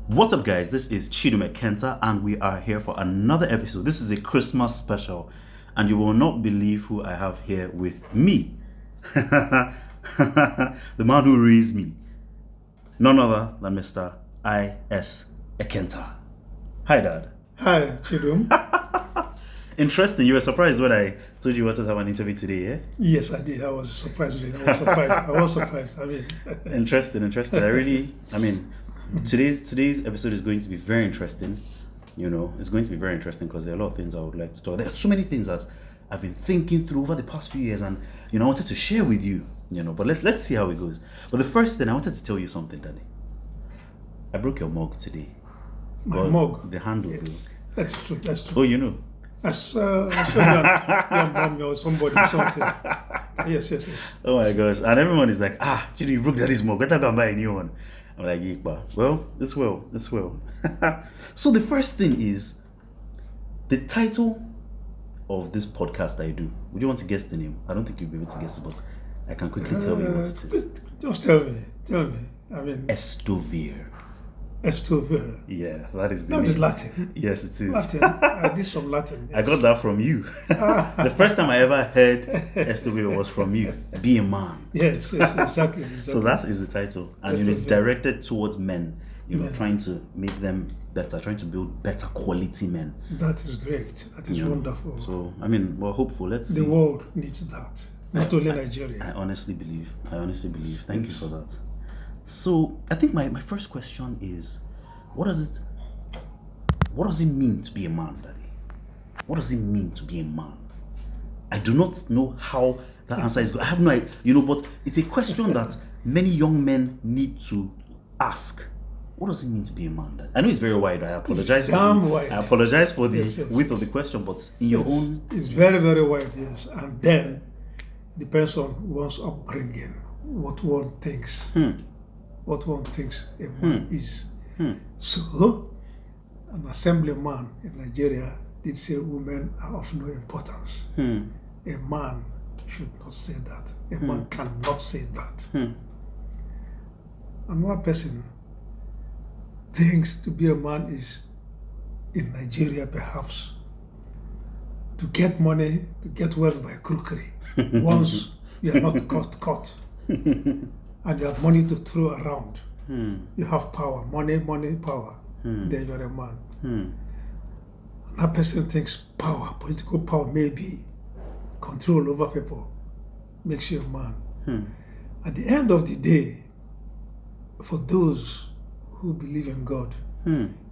What's up, guys? This is Chidume Kenta, and we are here for another episode. This is a Christmas special, and you will not believe who I have here with me. The man who raised me. None other than Mr. I.S. Ekenta. Hi, Dad. Hi, Chidum. Interesting. You were surprised when I told you wanted to have an interview today, yeah? Yes, I did. I was surprised. I was surprised. Interesting. Today's episode is going to be very interesting. You know, it's going to be very interesting because there are a lot of things I would like to talk. There are so many things that I've been thinking through over the past few years, and I wanted to share with you. But let's see how it goes. But the first thing I wanted to tell you something, Daddy. I broke your mug today. My mug. The handle. Yes, that's true. Oh, you know. I saw your mom or somebody or something. Yes. Oh my gosh! And everyone is like, Judy, you broke Daddy's mug. Better go and buy a new one. I'm like, yeah, well, this will. So the first thing is the title of this podcast I do. Would you want to guess the name? I don't think you'll be able to guess it, but I can quickly tell you what it is. Just tell me. Estovir. Estovir. Yeah, that is the name. That is Latin. Yes, it is. Latin. I did some Latin. Yes. I got that from you. The first time I ever heard Estovir was from you. Be a man. Yes, exactly. So that is the title, and it's directed towards men. Trying to make them better, trying to build better quality men. That is great. That is wonderful. So, we're hopeful. Let's see. The world needs that. Not only Nigeria. I honestly believe. Thank you for that. So, I think my first question is, what does it mean to be a man, Daddy? What does it mean to be a man? I do not know how that answer is going. I have no idea, but it's a question that many young men need to ask. What does it mean to be a man, Dad? I know it's very wide. I apologize wide. I apologize for the width of the question, but in your own... It's very, very wide, yes. And then, it depends on one's upbringing, what one thinks. What one thinks a man is. So, an assemblyman in Nigeria did say women are of no importance. A man should not say that. A man cannot say that. Another person thinks to be a man is, in Nigeria perhaps, to get money, to get wealth by crookery. Once you are not caught, and you have money to throw around, you have power, money, power, then you are a man. Another person thinks power, political power, maybe control over people, makes you a man. At the end of the day, for those who believe in God,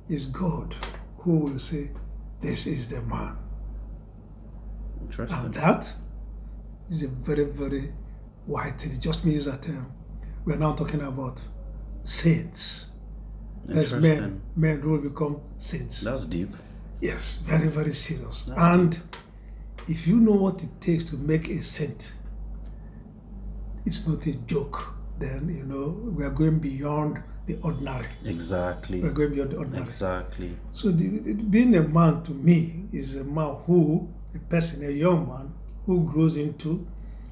is God who will say, this is the man. Interesting. And that is a very, very wide thing. It just means that we're now talking about saints. There's men who will become saints. That's deep. Yes, very, very serious. And if you know what it takes to make a saint, it's not a joke. Then, we are going beyond the ordinary. Exactly. We're going beyond the ordinary. Exactly. So being a man to me is a man a young man who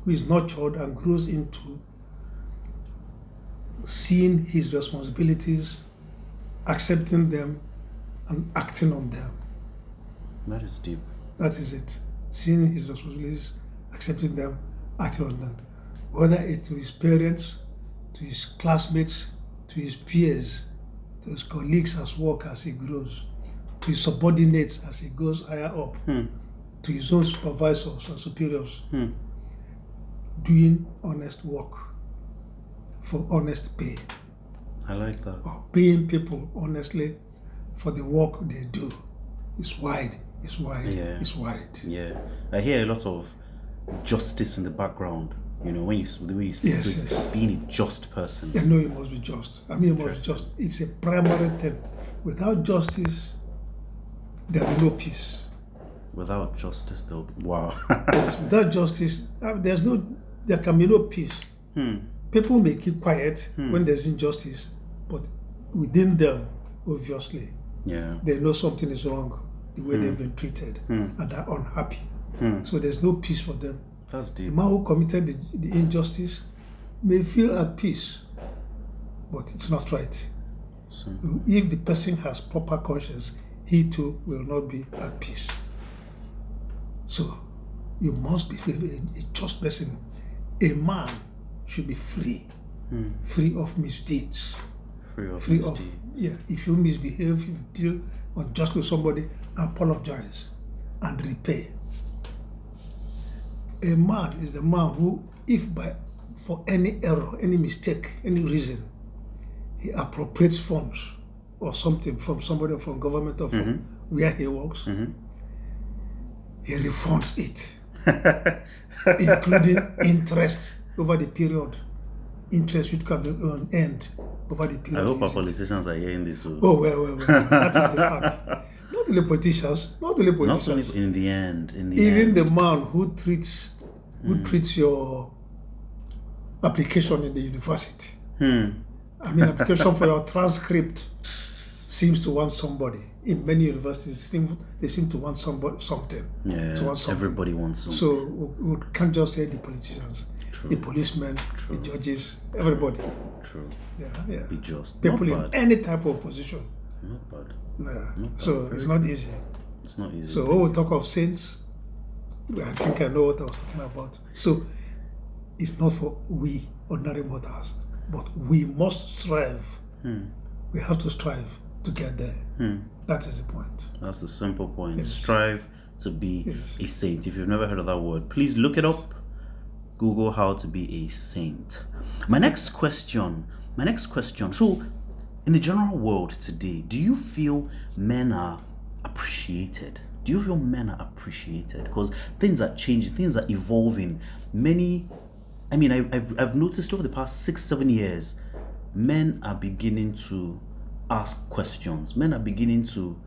is nurtured and grows into seeing his responsibilities, accepting them, and acting on them. That is deep. That is it. Seeing his responsibilities, accepting them, acting on them. Whether it's to his parents, to his classmates, to his peers, to his colleagues as work as he grows, to his subordinates as he goes higher up, to his own supervisors and superiors, doing honest work for honest pay. I like that. Or paying people honestly for the work they do. It's wide. Yeah. I hear a lot of justice in the background. The way you speak, yes. Being a just person. Yeah, no, you must be just. You must be just. It's a primary thing. Without justice, there will be no peace. Without justice, though, wow. Yes, without justice, there can be no peace. People may keep quiet when there's injustice, but within them, obviously, they know something is wrong, the way they've been treated, and they're unhappy. So there's no peace for them. That's deep. The man who committed the injustice may feel at peace, but it's not right. So, If the person has proper conscience, he too will not be at peace. So you must be a just person. A man should be free, free of misdeeds. free of Yeah, if you misbehave, if you deal unjustly with somebody, apologize and repay. A man is the man who, if for any error, any mistake, any reason, he appropriates funds or something from somebody, from government or from where he works, he refunds it, including interest over the period. Interest which can be earned over the period. I hope our politicians are hearing this. Oh, well. That is the fact. Not only politicians. Not only in the end. Even the man who treats your application in the university. I mean, application for your transcript seems to want somebody. In many universities, they seem to want something. Yeah, everybody wants something. So we can't just say the politicians. True. The policemen, the judges, everybody. True. Yeah. Be just. People Not in bad. any type of position. Not bad. Yeah. Not So bad. it's not easy. It's not easy. So when we talk of saints, I think I know what I was talking about. So it's not for we ordinary mortals, but we must strive. We have to strive to get there. That is the point. That's the simple point. Yes. Strive to be Yes. a saint. If you've never heard of that word, please look it up. Google how to be a saint. My next question. So, in the general world today, do you feel men are appreciated? Do you feel men are appreciated? Because things are changing, things are evolving. I've noticed over the past 6-7 years, men are beginning to ask questions. Men are beginning to,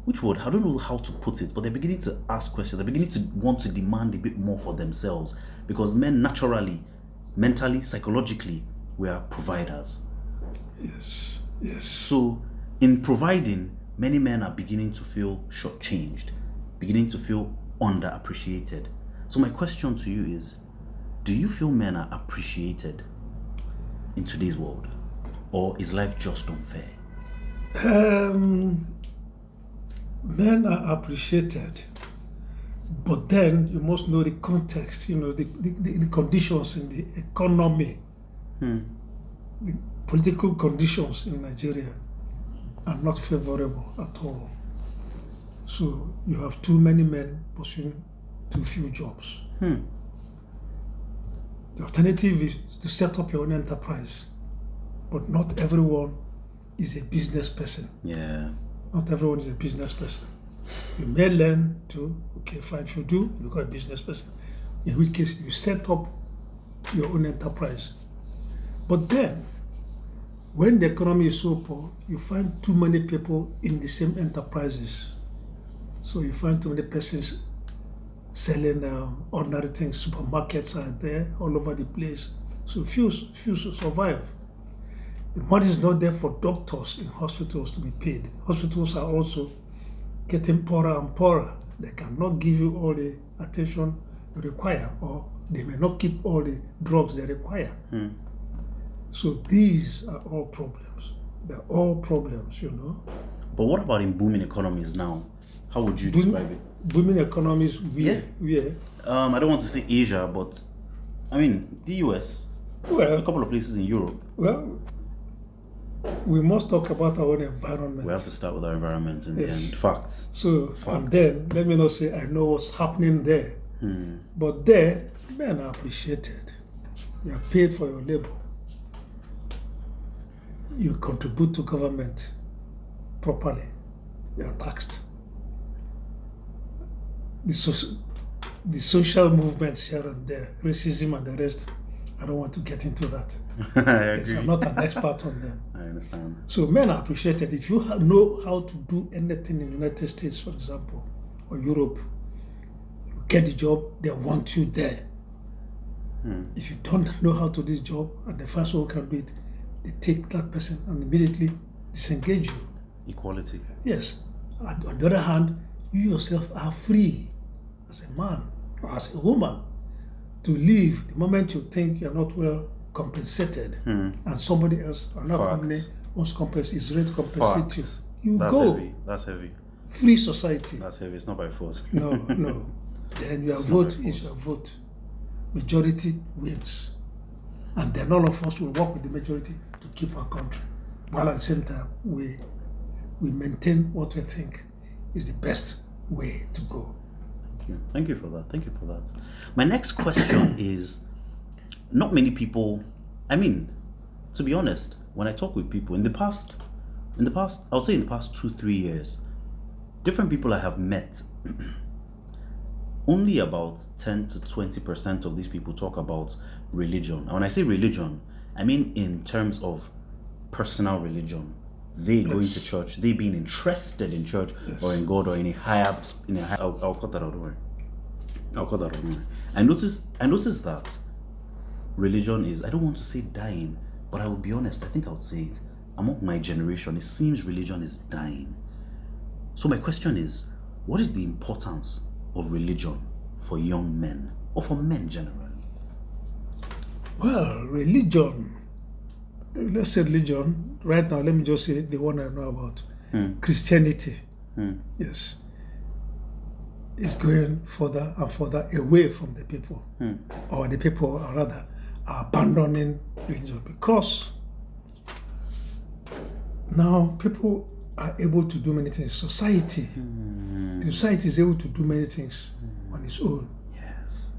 which word? I don't know how to put it, but they're beginning to ask questions. They're beginning to want to demand a bit more for themselves, because men naturally, mentally, psychologically, we are providers. Yes. So, in providing, many men are beginning to feel shortchanged, beginning to feel underappreciated. So, my question to you is, do you feel men are appreciated in today's world? Or is life just unfair? Men are appreciated, but then you must know the context, the conditions in the economy, the political conditions in Nigeria are not favorable at all. So you have too many men pursuing too few jobs. The alternative is to set up your own enterprise, but not everyone is a business person. Yeah. Not everyone is a business person. You may learn to, okay, fine, if you do, you become a business person. In which case, you set up your own enterprise. But then, when the economy is so poor, you find too many people in the same enterprises. So you find too many persons selling ordinary things. Supermarkets are there all over the place. So few survive. The money is not there for doctors in hospitals to be paid. Hospitals are also getting poorer and poorer. They cannot give you all the attention you require, or they may not keep all the drugs they require. So these are all problems. They're all problems, But what about in booming economies now? How would you describe it? Booming economies, where? I don't want to say Asia, but the US, a Well, couple of places in Europe. we must talk about our own environment. We have to start with our environment in the Yes. end. Facts. So, and then, let me not say I know what's happening there. But there, men are appreciated. You are paid for your labor. You contribute to government properly. You are taxed. The social movements here and there, racism and the rest, I don't want to get into that. I Yes, agree. I'm not an expert on them. I understand. So men are appreciated. If you know how to do anything in the United States, for example, or Europe, you get the job, they want you there. If you don't know how to do this job and the first one can do it, they take that person and immediately disengage you. Equality. Yes. And on the other hand, you yourself are free as a man or as a woman to leave the moment you think you're not well compensated and somebody else, another Facts. company, Once is ready to compensate you, Facts. you That's go. heavy. That's heavy. Free society. That's heavy. It's not by force. No. Then your It's not vote by is force. your vote. Majority wins. And then all of us will work with the majority to keep our country. While at the same time, we maintain what we think is the best way to go. Thank you for that. Thank you for that. My next question is, not many people, I mean, to be honest, when I talk with people in the past, I would say in the past 2-3 years, different people I have met, only about 10 to 20% of these people talk about religion. And when I say religion, I mean in terms of personal religion. They going to church, they being interested in church or in God or in a higher, I'll cut that out, don't worry. I'll cut that out, don't worry. I noticed that religion is, I don't want to say dying, but I will be honest, I think I would say it. Among my generation, it seems religion is dying. So my question is, what is the importance of religion for young men or for men generally? Well, religion, let's say religion, right now, let me just say the one I know about. Christianity, yes, is going further and further away from the people, or the people, or rather, are abandoning religion because now people are able to do many things. Society is able to do many things on its own. Yes.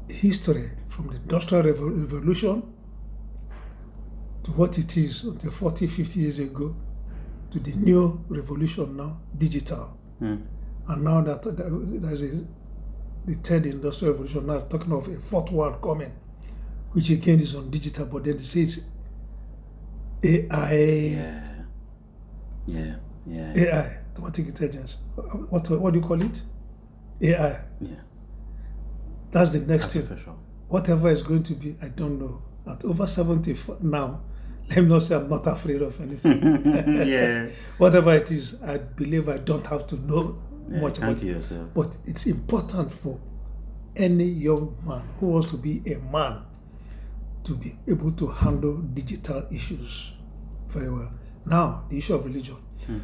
History from the Industrial Revolution to what it is until 40, 50 years ago, to the new revolution now, digital. And now that there's the third industrial revolution, now talking of a fourth one coming, which again is on digital, but then they say it's AI. Yeah. AI, automatic intelligence. What do you call it? AI. Yeah. That's the next thing. Official. Whatever it's going to be, I don't know. At over 70 now, let me not say I'm not afraid of anything. Yeah. Whatever it is, I believe I don't have to know much about Count it. yourself. But it's important for any young man who wants to be a man to be able to handle digital issues very well. Now, the issue of religion.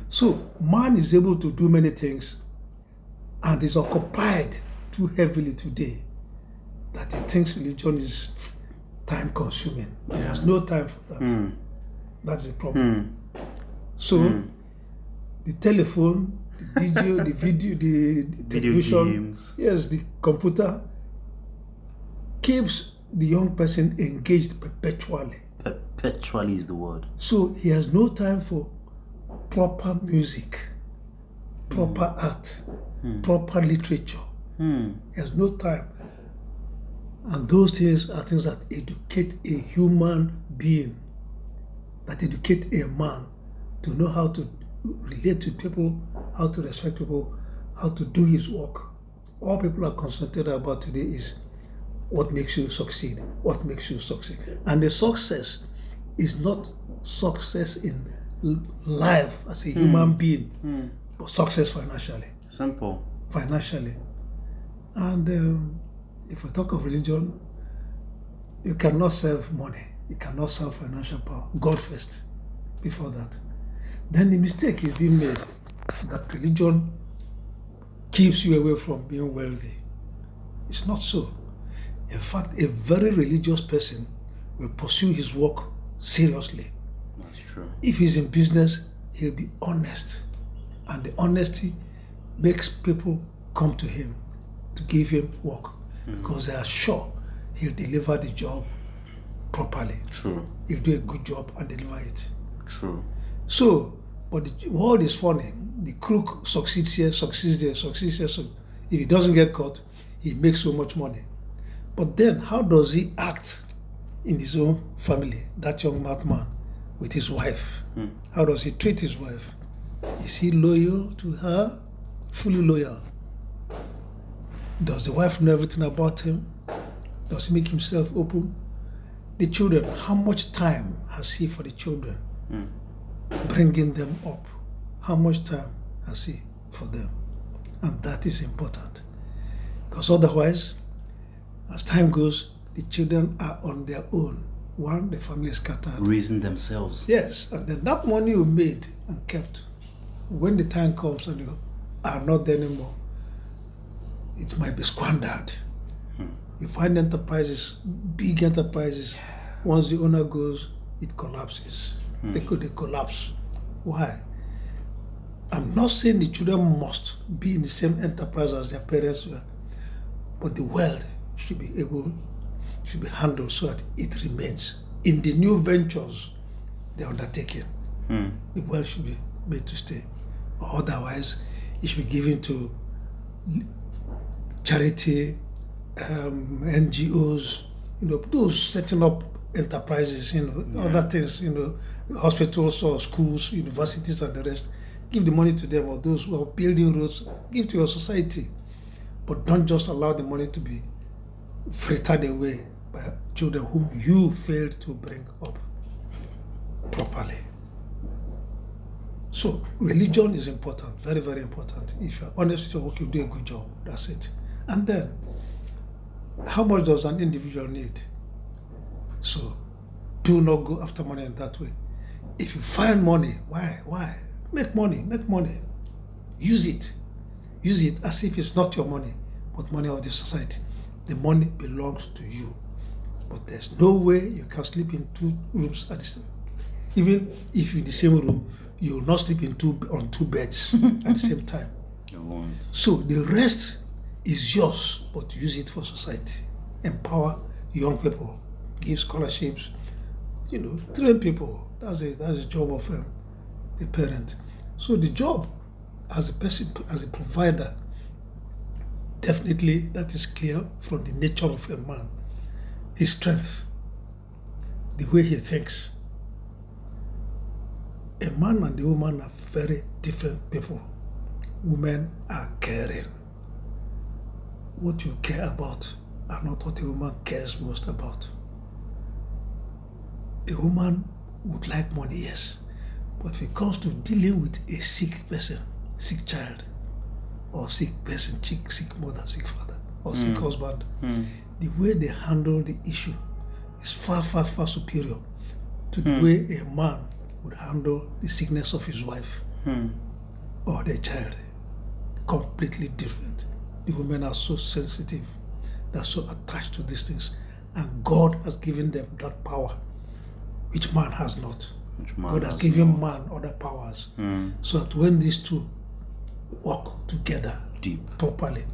So, man is able to do many things and is occupied too heavily today that he thinks religion is time consuming. He has no time for that. That's the problem. So, the telephone, the video, the video, the television, games. yes, the computer keeps the young person engaged perpetually. Perpetually is the word. So he has no time for proper music, proper art, proper literature. He has no time. And those things are things that educate a human being, that educate a man to know how to relate to people, how to respect people, how to do his work. All people are concentrated about today is what makes you succeed, what makes you succeed. And the success is not success in life as a human being, but success financially. Simple. Financially. And if we talk of religion, you cannot serve money, you cannot serve financial power. God first, before that. Then the mistake is being made that religion keeps you away from being wealthy. It's not so. In fact, a very religious person will pursue his work seriously. That's true. If he's in business, he'll be honest. And the honesty makes people come to him to give him work because they are sure he'll deliver the job properly. True. He'll do a good job and deliver it. True. So, but the world is funny. The crook succeeds here, succeeds there, succeeds here. If he doesn't get caught, he makes so much money. But then, how does he act in his own family, that young madman, with his wife? How does he treat his wife? Is he loyal to her? Fully loyal? Does the wife know everything about him? Does he make himself open? The children, how much time has he for the children? Bringing them up. How much time has he for them? And that is important. Because otherwise, as time goes, the children are on their own. One, the family is scattered. Raising themselves. Yes, and then that money you made and kept, when the time comes and you are not there anymore, it might be squandered. You find enterprises, big enterprises, once the owner goes, it collapses. They collapse. Why? I'm not saying the children must be in the same enterprise as their parents were, but the wealth should be handled so that it remains in the new ventures they're undertaking. The wealth should be made to stay. Or otherwise, it should be given to charity, NGOs, those setting up enterprises, other things, hospitals or schools, universities and the rest. Give the money to them, or those who are building roads, give to your society. But don't just allow the money to be frittered away by children whom you failed to bring up properly. So religion is important, very, very important. If you're honest with your work, you do a good job. That's it. And then, how much does an individual need? So do not go after money in that way. If you find money, why? Make money. Use it as if it's not your money, but money of the society. The money belongs to you. But there's no way you can sleep in 2 rooms at the same. Even if you're in the same room, you will not sleep on 2 beds at the same time. You won't. So the rest is yours, but use it for society. Empower young people, give scholarships, train people. That's a job of the parent. So the job as a person, as a provider, definitely that is clear from the nature of a man. His strength, the way he thinks. A man and a woman are very different people. Women are caring. What you care about are not what a woman cares most about. A woman would like money, yes, but if it comes to dealing with a sick person, sick child, or sick person, sick mother, sick father, or sick husband, the way they handle the issue is far, far, far superior to the way a man would handle the sickness of his wife or their child. Completely different. The women are so sensitive, they're so attached to these things, and God has given them that power, which man has not. God has given man other powers, so that when these two work together properly,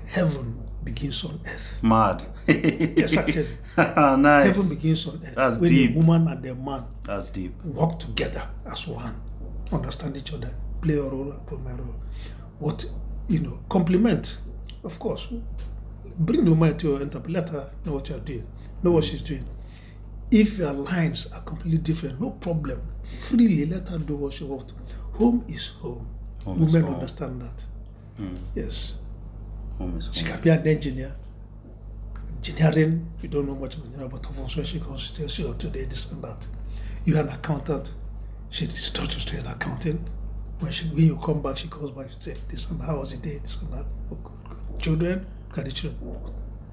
heaven begins on earth. Mad. Yes, I tell you. Nice. Heaven begins on earth. That's when deep. the woman and the man That's deep. work together as one, understand each other, play a role, play my role. Complement, of course. Bring the woman to your enterprise, let her know what you are doing, know what she's doing. If your lines are completely different, no problem. Freely let her do what she wants. Home is home. Women understand that. Yes. Home is She home. can be an engineer. Engineering, you don't know much about engineering, but of course when she comes, she tells you today this and that. You're an accountant. She is taught to study accounting. When you come back, she calls back, she says, this and how was it day, this and that. Oh, good. Children, look at the children.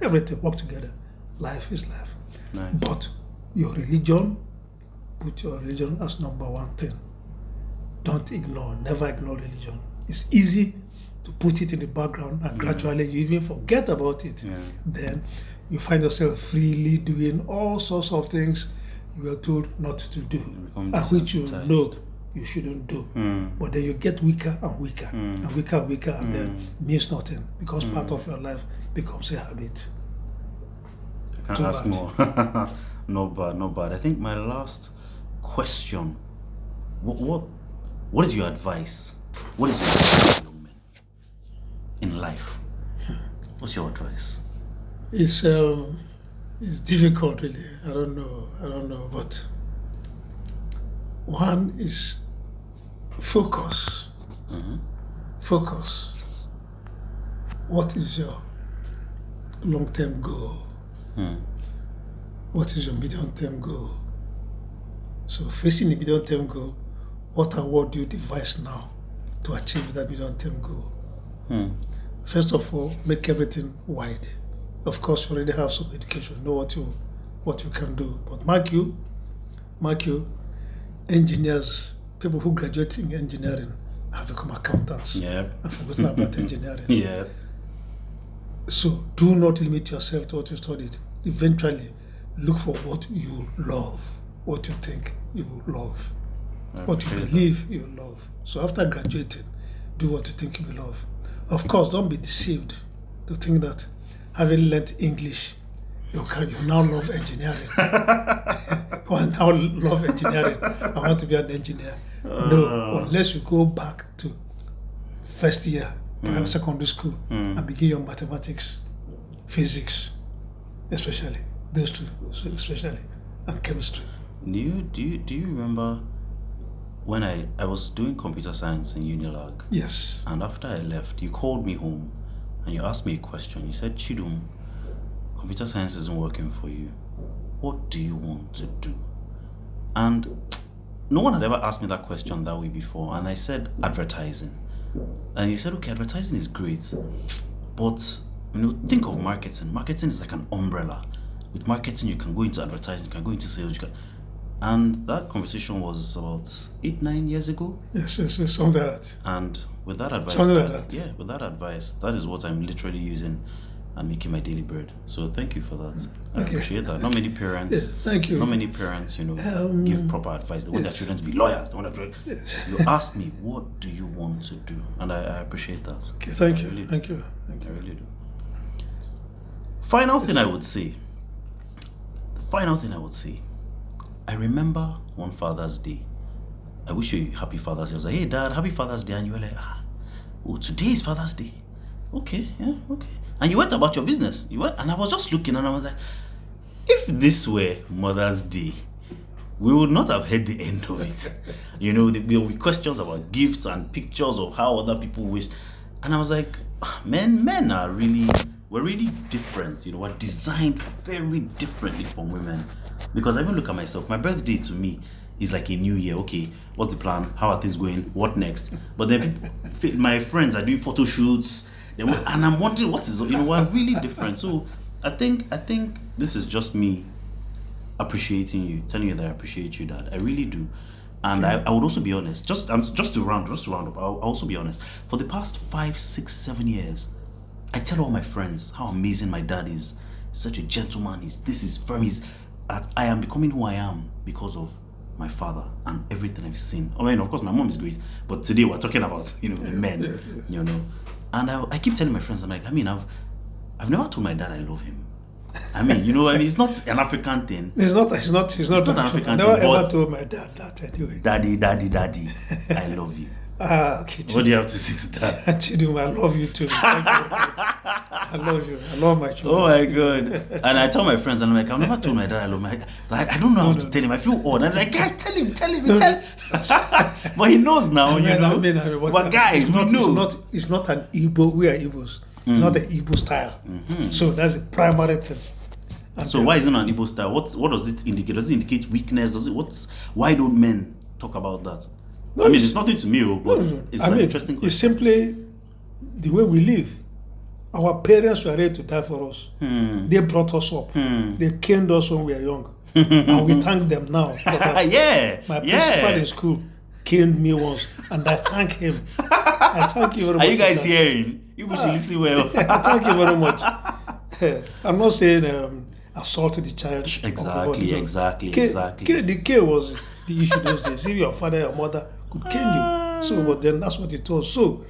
Everything, work together. Life is life. Nice. But your religion, put your religion as number one thing. Don't ignore, never ignore religion. It's easy to put it in the background and gradually you even forget about it. Then you find yourself freely doing all sorts of things you are told not to do, and which you know you shouldn't do. But then you get weaker and weaker and weaker and weaker, and then it means nothing because part of your life becomes a habit. I can't ask more. Not bad. I think my last question, what is your advice? What is your advice to young men in life? What's your advice? It's difficult, really. I don't know, but one is focus. Focus. What is your long-term goal? What is your medium-term goal? So facing the medium-term goal, what and what do you devise now to achieve that medium-term goal? First of all, make everything wide. Of course, you already have some education, know what you what you can do. But mark you, engineers, people who graduate in engineering have become accountants. Yeah. And forgotten about engineering. Yeah. So do not limit yourself to what you studied. Eventually, look for what you love, what you think you will love, what you believe you love. So after graduating, do what you think you will love. Of course, don't be deceived to think that having learnt English, you now love engineering. You now love engineering. I want to be an engineer. No, unless you go back to first year, secondary school, and begin your mathematics, physics, especially those two, especially, and chemistry. Do you remember when I was doing computer science in Unilag? Yes. And after I left, you called me home and you asked me a question. You said, Chidum, computer science isn't working for you. What do you want to do? And no one had ever asked me that question that way before. And I said, advertising. And you said, okay, advertising is great. But, think of marketing. Marketing is like an umbrella. With marketing, you can go into advertising, you can go into sales, and that conversation was about 8-9 years ago. Yes, something like that. And with that advice, with that advice, that is what I'm literally using and making my daily bread. So thank you for that. I appreciate that. Not many parents. Thank you. Not many parents, give proper advice. They want their children to be lawyers. They want their children. You ask me, what do you want to do? And I appreciate that. Okay, thank you. Thank you. I really do. Final thing I would say. I remember one Father's Day. I wish you happy Father's Day. I was like, hey Dad, happy Father's Day. And you were like, today is Father's Day. Okay, yeah, okay. And you went about your business. And I was just looking and I was like, if this were Mother's Day, we would not have heard the end of it. There will be questions about gifts and pictures of how other people wish. And I was like, men are we're really different. We're designed very differently from women. Because I even look at myself, my birthday to me is like a new year. Okay, what's the plan? How are things going? What next? But then my friends are doing photo shoots, and I'm wondering what is. We're really different. So I think this is just me appreciating you, telling you that I appreciate you, Dad. I really do. And I would also be honest, just to round up, I'll also be honest. For the past 5, 6, 7 years, I tell all my friends how amazing my dad is. Such a gentleman. This is firm. I am becoming who I am because of my father and everything I've seen. I mean, of course, my mom is great, but today we're talking about the men. And I keep telling my friends, I'm like, I've never told my dad I love him. It's not an African thing. It's not an African thing. I never ever told my dad that anyway. Daddy, I love you. Okay. What do you have to say to that? Chidum, I love you too. I love you. I love my children. Oh my God. And I tell my friends, and I'm like, I've never told my dad I love him. I don't know how to tell him. I feel odd. And I'm like, guys, tell him. But he knows now, But guys, it's not an Igbo. We are Igbos. It's not an Igbo style. Mm-hmm. So that's the primary thing. So why isn't it an Igbo style? What does it indicate? Does it indicate weakness? Why don't men talk about that? No, it's nothing to me, but it's an interesting question. It's simply the way we live. Our parents were ready to die for us. They brought us up. They caned us when we were young. And we thank them now. My principal in school caned me once, and I thank him. I thank you very much. Are you guys hearing? You should listen well. Thank you very much. I'm not saying assaulted the child. Exactly. The care was the issue those days. If your father or mother could cane you. So, but then that's what it was. So,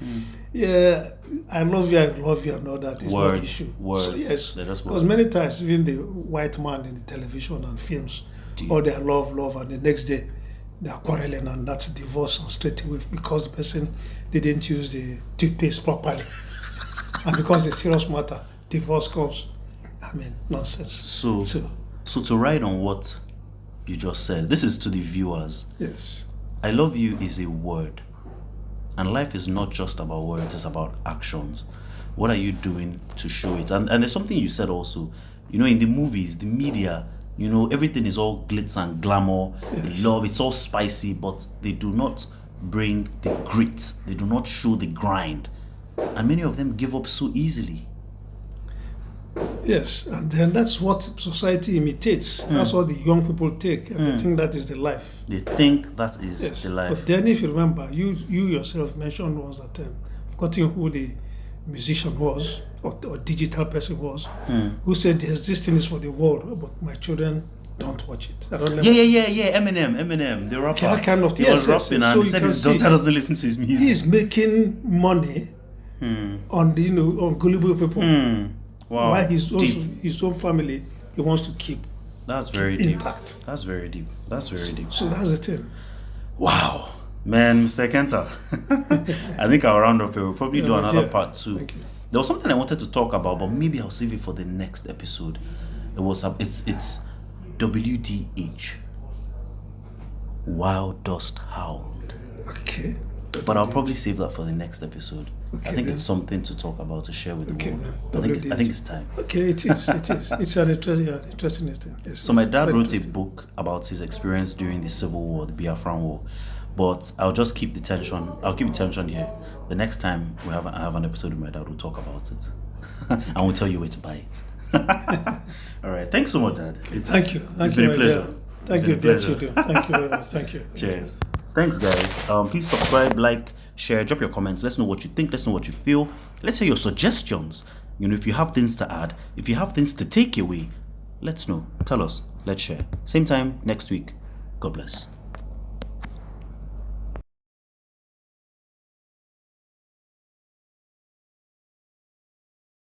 I love you, and all that is not the issue. Words. So, yes. Because many times, even the white man in the television and films, all their love, and the next day, they are quarreling, and that's divorce and straight away because the person didn't use the toothpaste properly. And because it's a serious matter, divorce comes. Nonsense. So to write on what you just said, this is to the viewers. Yes. I love you is a word. And life is not just about words, it's about actions. What are you doing to show it? And there's something you said also, in the movies, the media, everything is all glitz and glamour, love, it's all spicy, but they do not bring the grit. They do not show the grind. And many of them give up so easily. Yes, and then that's what society imitates. That's what the young people take, and they think that is the life. They think that is Yes, the life. but then if you remember, you yourself mentioned once that I've forgotten who the musician was or digital person was, who said this thing is for the world, but my children don't watch it. I don't know. Yeah. Eminem, the rapper. That kind of He yes, was yes, rapping yes. and So he you said can his see daughter doesn't listen to his music. he's making money on the on gullible people. Wow. While Deep. his own family he wants to keep That's very deep. intact. That's very deep. That's very deep. So that's the thing. Wow. Man, Mr. Kenta. I think I'll round up here. We'll probably do my another dear. part 2. Thank you. There was something I wanted to talk about, but maybe I'll save it for the next episode. It's WDH. Wild Dust Hound. Okay. But I'll probably save that for the next episode. Okay, I think then. it's something to talk about, to share with the Okay, world. then. I think it's time. Okay, it is. It is. It's an interesting thing. Yes, So my dad very wrote a interesting. book about his experience during the Civil War, the Biafran War. But I'll just keep the tension. I'll keep the tension here. The next time I have an episode with my dad, we'll talk about it, and we'll tell you where to buy it. All right. Thanks so much, Dad. Thank you. It's been a my pleasure. dear. Thank It's you, been a dear pleasure. children. Thank you very much. Thank you. Cheers. Thanks, guys. Please subscribe, like, share, drop your comments. Let's know what you think. Let's know what you feel. Let's hear your suggestions. If you have things to add, if you have things to take away, let's know. Tell us. Let's share. Same time next week. God bless.